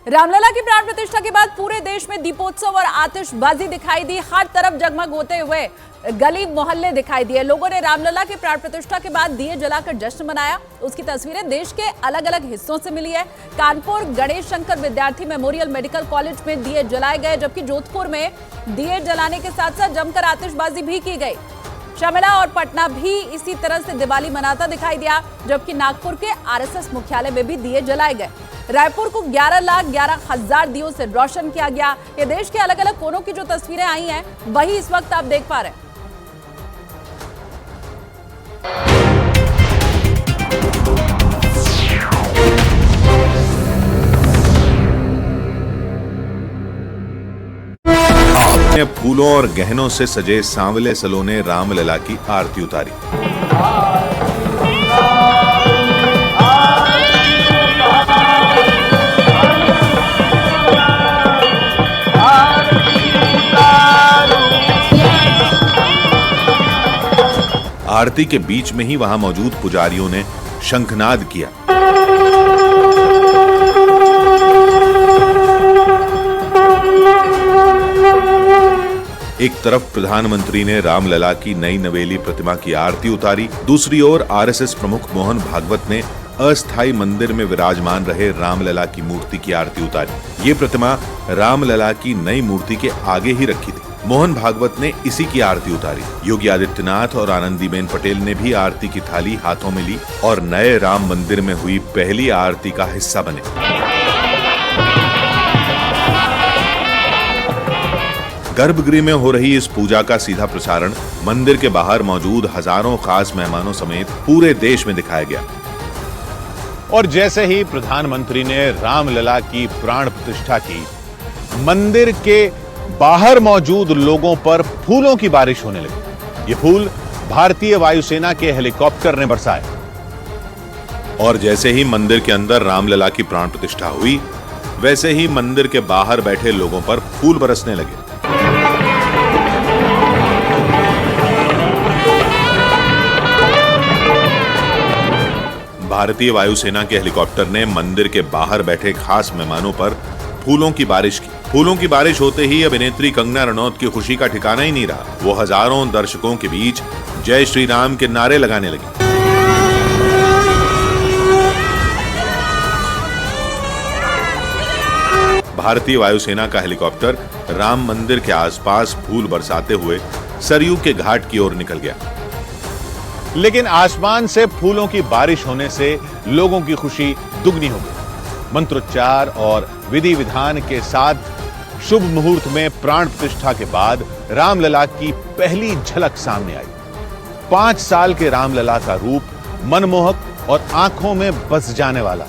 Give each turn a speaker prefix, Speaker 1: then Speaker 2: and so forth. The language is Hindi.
Speaker 1: रामलला की प्राण प्रतिष्ठा के बाद पूरे देश में दीपोत्सव और आतिशबाजी दिखाई दी। हर तरफ जगमग होते हुए गली मोहल्ले दिखाई दिए। लोगों ने रामलला की प्राण प्रतिष्ठा के बाद दिए जलाकर जश्न मनाया। उसकी तस्वीरें देश के अलग अलग हिस्सों से मिली है। कानपुर गणेश शंकर विद्यार्थी मेमोरियल मेडिकल कॉलेज में दिए जलाए गए, जबकि जोधपुर में दिए जलाने के साथ साथ जमकर आतिशबाजी भी की गई। शमिला और पटना भी इसी तरह से दिवाली मनाता दिखाई दिया, जबकि नागपुर के आरएसएस मुख्यालय में भी दिए जलाए गए। रायपुर को 11,11,000 दियों से रोशन किया गया। ये देश के अलग अलग कोनों की जो तस्वीरें आई हैं, वही इस वक्त आप देख पा रहे हैं।
Speaker 2: फूलों और गहनों से सजे सांवले सलोने रामलला की आरती उतारी। आरती के बीच में ही वहां मौजूद पुजारियों ने शंखनाद किया। एक तरफ प्रधानमंत्री ने रामलला की नई नवेली प्रतिमा की आरती उतारी, दूसरी ओर आरएसएस प्रमुख मोहन भागवत ने अस्थायी मंदिर में विराजमान रहे रामलला की मूर्ति की आरती उतारी। ये प्रतिमा रामलला की नई मूर्ति के आगे ही रखी थी। मोहन भागवत ने इसी की आरती उतारी। योगी आदित्यनाथ और आनंदीबेन पटेल ने भी आरती की थाली हाथों में ली और नए राम मंदिर में हुई पहली आरती का हिस्सा बने। गर्भगृह में हो रही इस पूजा का सीधा प्रसारण मंदिर के बाहर मौजूद हजारों खास मेहमानों समेत पूरे देश में दिखाया गया।
Speaker 3: और जैसे ही प्रधानमंत्री ने रामलला की प्राण प्रतिष्ठा की, मंदिर के बाहर मौजूद लोगों पर फूलों की बारिश होने लगी। ये फूल भारतीय वायुसेना के हेलीकॉप्टर ने बरसाए।
Speaker 2: और जैसे ही मंदिर के अंदर रामलला की प्राण प्रतिष्ठा हुई, वैसे ही मंदिर के बाहर बैठे लोगों पर फूल बरसने लगे। भारतीय वायुसेना के हेलीकॉप्टर ने मंदिर के बाहर बैठे खास मेहमानों पर फूलों की बारिश की। फूलों की बारिश होते ही अभिनेत्री कंगना रनौत की खुशी का ठिकाना ही नहीं रहा। वो हजारों दर्शकों के बीच जय श्री राम के नारे लगाने लगी। भारतीय वायुसेना का हेलीकॉप्टर राम मंदिर के आसपास फूल बरसाते हुए सरयू के घाट की ओर निकल गया।
Speaker 3: लेकिन आसमान से फूलों की बारिश होने से लोगों की खुशी दुगनी हो गई। मंत्रोच्चार और विधि विधान के साथ शुभ मुहूर्त में प्राण प्रतिष्ठा के बाद रामलला की पहली झलक सामने आई। 5 साल के रामलला का रूप मनमोहक और आंखों में बस जाने वाला।